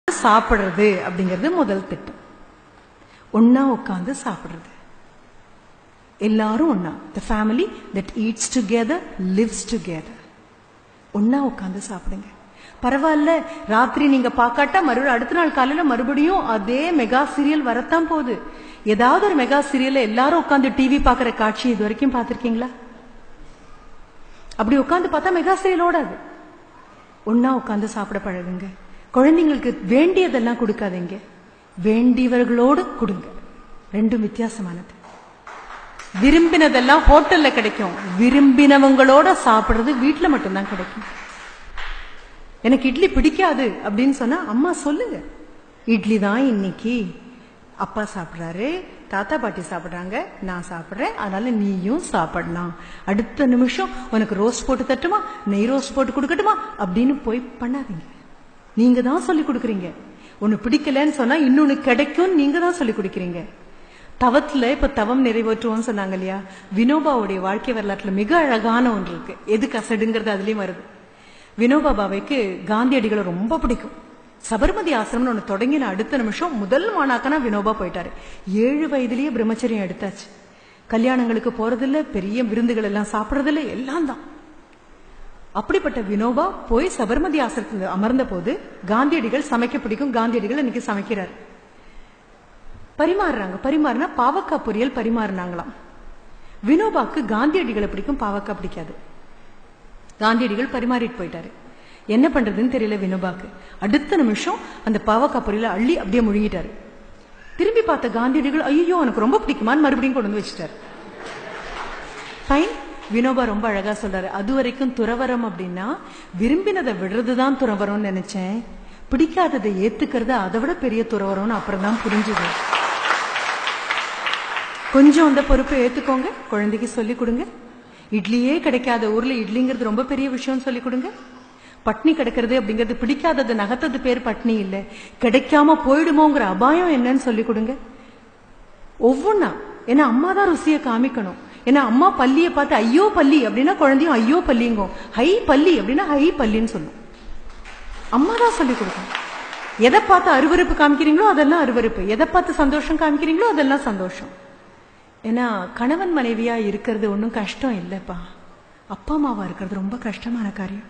சாப்பிடுறது அப்படிங்கிறது முதல் திட்டம். ஒன்னா உட்காந்து சாப்பிடுறது. எல்லாரும் ஒன்னா. The family that eats together lives together. ஒன்னா உட்காந்து சாப்பிடுங்க. பரவாயில்ல, ராத்திரி நீங்க பாக்காட்டா மறுபடியும் அடுத்த நாள் காலையில மறுபடியும் அதே மெகா சீரியல் வரத்தான் போகுது. ஏதாவது ஒரு மெகா சீரியல்ல எல்லாரும் உட்காந்து டிவி பாக்குற காட்சி இது வரைக்கும் பாத்திருக்கீங்களா? அப்படி உட்காந்து பார்த்தா மெகா சீரியல் ஓடாது. ஒன்னா உட்காந்து சாப்பிட பழகுங்க. குழந்தைங்களுக்கு வேண்டியதெல்லாம் கொடுக்காதீங்க, வேண்டியவர்களோடு கொடுங்க. ரெண்டும் வித்தியாசமானது. விரும்பினதெல்லாம் ஹோட்டல்ல கிடைக்கும், விரும்பினவங்களோட சாப்பிடுறது வீட்டுல மட்டும்தான் கிடைக்கும். எனக்கு இட்லி பிடிக்காது அப்படின்னு சொன்னா அம்மா சொல்லுங்க, இட்லி தான் இன்னைக்கு அப்பா சாப்பிடுறாரு, தாத்தா பாட்டி சாப்பிடுறாங்க, நான் சாப்பிடுறேன், அதனால நீயும் சாப்பிடலாம். அடுத்த நிமிஷம் உனக்கு ரோஸ்ட் போட்டு தட்டுமா, நெய் ரோஸ்ட் போட்டு கொடுக்கட்டுமா அப்படின்னு போய் பண்ணாதீங்க. நீங்க தான் சொல்லி கொடுக்குறீங்க. ஒன்னு பிடிக்கலன்னு சொன்னா இன்னொன்னு கிடைக்கும், நீங்க தான் சொல்லி கொடுக்குறீங்க. தவத்துல இப்ப தவம் நிறைவேற்றுவோம் சொன்னாங்க இல்லையா? வினோபாவுடைய வாழ்க்கை வரலாற்றுல மிக அழகான ஒன்று இருக்கு. எது கசடுங்கிறது அதுலயும் வருது. வினோபா பாவைக்கு காந்தியடிகளை ரொம்ப பிடிக்கும். சபர்மதி ஆசிரமம் ஒண்ணு தொடங்கின அடுத்த நிமிஷம் முதல் மாணாக்கனா வினோபா போயிட்டாரு. 7 வயதிலேயே பிரம்மச்சரியம் எடுத்தாச்சு. கல்யாணங்களுக்கு போறதில்ல, பெரிய விருந்துகள் எல்லாம் சாப்பிடறதில்ல, எல்லாம் தான். அப்படிப்பட்ட வினோபா போய் சபர்மதி ஆசிரமத்தில் அமர்ந்த போது காந்தியடிகள் சமைக்க பிடிக்கும். காந்தியடிகள் இன்னைக்கு சமைக்கிறார். பரிமாறினா பாவக்காய் பொரியல் பரிமாறினாங்களாம். வினோபாக்கு காந்தியடிகளை பிடிக்கும், பாவக்காய் பிடிக்காது. காந்தியடிகள் பரிமாறிட்டு போயிட்டாரு. என்ன பண்றதுன்னு தெரியல வினோபாக்கு. அடுத்த நிமிஷம் அந்த பாவக்காய் பொரியல அள்ளி அப்படியே முழுங்கிட்டாரு. திரும்பி பார்த்த காந்தியடிகள், ஐயோ எனக்கு ரொம்ப பிடிக்குமான்னு மறுபடியும் கொண்டு வந்து வச்சுட்டாரு. ஃபைன். வினோபா ரொம்ப அழகா சொல்றாரு, அது வரைக்கும் துறவரம் அப்படின்னா விரும்பினதை விடுறதுதான் துறவரம்னு நினைச்சேன், பிடிக்காததை ஏத்துக்கிறது அதை விட பெரிய துறவரம்னு அப்புறம் தான் புரிஞ்சுது. கொஞ்சம் அந்த பொறுப்பை ஏத்துக்கோங்க. குழந்தைக்கு சொல்லிக் கொடுங்க. இட்லியே கிடைக்காத ஊர்ல இட்லிங்கிறது ரொம்ப பெரிய விஷயம் சொல்லி கொடுங்க. பட்னி கிடக்கிறது அப்படிங்கிறது பிடிக்காதது நகத்தது பேர் பட்னி இல்ல, கிடைக்காம போயிடுமோங்கிற அபாயம் என்னன்னு சொல்லி கொடுங்க. ஒவ்வொன்னா, ஏன்னா அம்மா தான் ருசியை காமிக்கணும். ஏன்னா அம்மா பள்ளியை பார்த்து ஐயோ பள்ளி அப்படின்னா குழந்தையும் ஐயோ பள்ளிங்கும், ஹை பள்ளி அப்படின்னா ஹை பள்ளின்னு சொல்லும். அம்மா தான் சொல்லி கொடுக்கணும். எதை பார்த்து அருவருப்பு காமிக்கிறீங்களோ அதெல்லாம் அருவருப்பு, எதை பார்த்து சந்தோஷம் காமிக்கிறீங்களோ அதெல்லாம் சந்தோஷம். ஏன்னா கணவன் மனைவியா இருக்கிறது ஒன்றும் கஷ்டம் இல்லைப்பா. அப்பா அம்மாவா இருக்கிறது ரொம்ப கஷ்டமான காரியம்,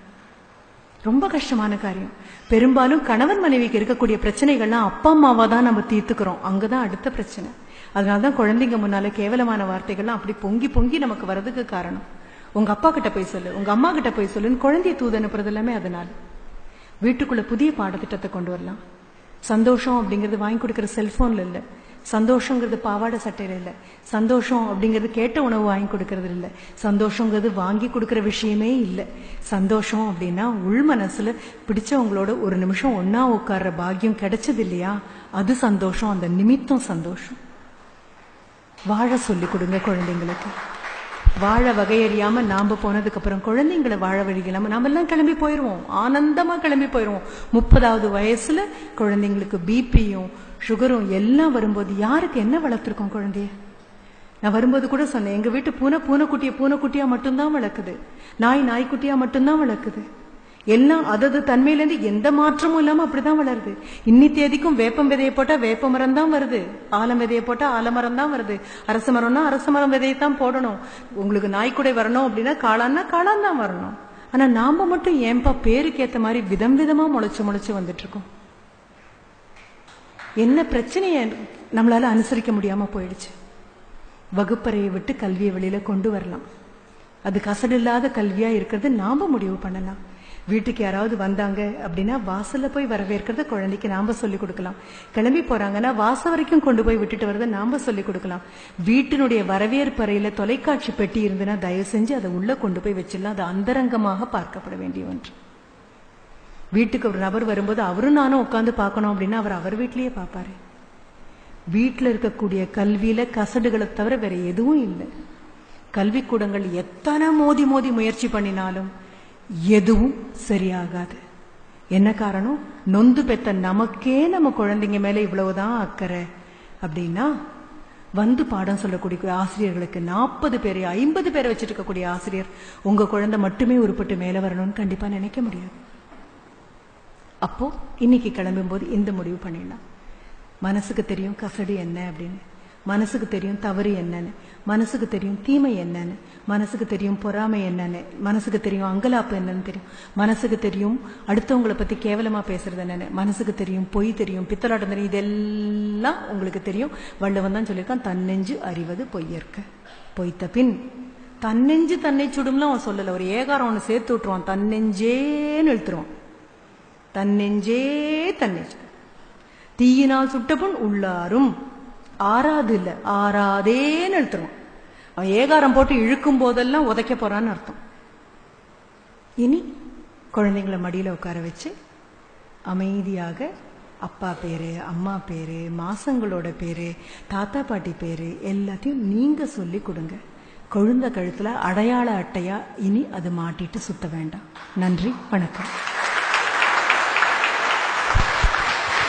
ரொம்ப கஷ்டமான காரியம். பெரும்பாலும் கணவன் மனைவிக்கு இருக்கக்கூடிய பிரச்சனைகள்லாம் அப்பா அம்மாவா தான் நம்ம தீர்த்துக்கிறோம். அங்கதான் அடுத்த பிரச்சனை. அதனாலதான் குழந்தைங்க முன்னால கேவலமான வார்த்தைகள்லாம் அப்படி பொங்கி பொங்கி நமக்கு வர்றதுக்கு காரணம். உங்க அப்பா கிட்ட போய் சொல்லு, உங்க அம்மா கிட்ட போய் சொல்லுன்னு குழந்தைய தூது அனுப்புறது எல்லாமே அதனால. வீட்டுக்குள்ள புதிய பாடத்திட்டத்தை கொண்டு வரலாம். சந்தோஷம் அப்படிங்கிறது வாங்கி கொடுக்கற செல்போன்ல இல்ல, சந்தோஷங்கிறது பாவாடை சட்டையில இல்ல, சந்தோஷம் அப்படிங்கிறது கேட்ட உணவு வாங்கி கொடுக்கறது இல்ல, சந்தோஷங்கிறது வாங்கி கொடுக்கற விஷயமே இல்ல. சந்தோஷம் அப்படின்னா உள் மனசுல பிடிச்சவங்களோட ஒரு நிமிஷம் ஒன்னா உட்கார்ற பாக்கியம் கிடைச்சது இல்லையா, அது சந்தோஷம். அந்த நிமித்தம் சந்தோஷம். வாழ சொல்லி கொடுங்க குழந்தைங்களுக்கு. வாழ வகையறியாம நாம போனதுக்கு அப்புறம் குழந்தைங்களை வாழ வழிகளாம நாம எல்லாம் கிளம்பி போயிருவோம், ஆனந்தமா கிளம்பி போயிருவோம். 30வது வயசுல குழந்தைங்களுக்கு பிபியும் சுகரும் எல்லாம் வரும்போது யாருக்கு என்ன வளர்த்துருக்கோம் குழந்தைய? நான் வரும்போது கூட சொன்னேன், எங்க வீட்டு பூனைக்குட்டியா மட்டும்தான் வளர்க்குது, நாய்க்குட்டியா மட்டும்தான் வளர்க்குது. எல்லாம் அதது தன்மையிலேருந்து எந்த மாற்றமும் இல்லாம அப்படிதான் வளருது. இன்னி தேதிக்கும் வேப்பம் விதையை போட்டா வேப்ப மரம் தான் வருது, ஆலம் விதையை போட்டா ஆலமரம் தான் வருது, அரச மரம்னா அரச மரம் விதையை தான் போடணும். உங்களுக்கு நாய்க்குடை வரணும் அப்படின்னா காளான்னா காளான் தான் வரணும். ஆனா நாம மட்டும் ஏன்பா பேருக்கு ஏத்த மாதிரி விதம் விதமா முளைச்சு வந்துட்டு இருக்கோம்? என்ன பிரச்சனைய நம்மளால அனுசரிக்க முடியாம போயிடுச்சு. வகுப்பறையை விட்டு கல்வியை வெளியில கொண்டு வரலாம். அது கசடு இல்லாத கல்வியா இருக்கிறது நாம முடிவு பண்ணலாம். வீட்டுக்கு யாராவது வந்தாங்க அப்படின்னா வாசல்ல போய் வரவேற்கிறது குழந்தைக்கு நாம சொல்லி கொடுக்கலாம். கிளம்பி போறாங்கன்னா வாசல் வரைக்கும் கொண்டு போய் விட்டுட்டு வரதை நாம சொல்லி கொடுக்கலாம். வீட்டினுடைய வரவேற்பறையில தொலைக்காட்சி பெட்டி இருந்துன்னா தயவு செஞ்சு அதை உள்ள கொண்டு போய் வச்சிடலாம். அது அந்தரங்கமாக பார்க்கப்பட வேண்டிய ஒன்று. வீட்டுக்கு ஒரு நபர் வரும்போது அவரும் நானும் உட்காந்து பார்க்கணும் அப்படின்னா அவர் வீட்டிலேயே பார்ப்பாரு. வீட்டில் இருக்கக்கூடிய கல்வியில கசடுகளை தவிர வேற எதுவும் இல்லை. கல்விக்கூடங்கள் எத்தனை மோதி முயற்சி பண்ணினாலும் எதுவும் சரியாகாது. என்ன காரணம்? நொந்து பெத்த நமக்கே நம்ம குழந்தைங்க மேல இவ்வளவுதான் அக்கறை அப்படின்னா வந்து பாடம் சொல்லக்கூடிய ஆசிரியர்களுக்கு 40 பேரை 50 பேரை வச்சிட்டு இருக்கக்கூடிய ஆசிரியர் உங்க குழந்தை மட்டுமே உருப்பட்டு மேல வரணும்னு கண்டிப்பா நினைக்க முடியாது. அப்போ இன்னைக்கு கிளம்பும்போது இந்த முடிவு பண்ணிடலாம். மனசுக்கு தெரியும் கசடு என்ன அப்படின்னு, மனசுக்கு தெரியும் தவறு என்னன்னு, மனசுக்கு தெரியும் தீமை என்னன்னு, மனசுக்கு தெரியும் பொறாமை என்னன்னு, மனசுக்கு தெரியும் அங்கலாப்பு என்னன்னு தெரியும், மனசுக்கு தெரியும் அடுத்தவங்களை பத்தி கேவலமா பேசுறது என்னன்னு, மனசுக்கு தெரியும் பொய் தெரியும், பித்தலாட்டம் தெரியும். இதெல்லாம் உங்களுக்கு தெரியும். வள்ளுவன் தான் சொல்லியிருக்கான், தன்னெஞ்சு அறிவது பொய்யற்க பொய்த்த பின். தன்னெஞ்சு தன்னை சுடும்லாம் அவன் சொல்லல. ஒரு ஏகாரம் ஒன்று சேர்த்து விட்டுருவான், தன்னெஞ்சேன்னு இழுத்துருவான். தன்னெஞ்சே தன்னெஞ்சு தீயினால் சுட்டபுண் உள்ளாரும் ஆறாது இல்ல ஆறாதேன்னு எழுத்துருவான். அவன் ஏகாரம் போட்டு இழுக்கும் போதெல்லாம் உதைக்க போறான்னு அர்த்தம். இனி குழந்தைங்களை மடியில உட்கார வச்சு அமைதியாக அப்பா பேரு, அம்மா பேரு, மாசங்களோட பேரு, தாத்தா பாட்டி பேரு எல்லாத்தையும் நீங்க சொல்லி கொடுங்க. குழந்தை கழுத்துல அடையாள அட்டையா இனி அது மாட்டிட்டு சுத்த வேண்டாம். நன்றி, வணக்கம்.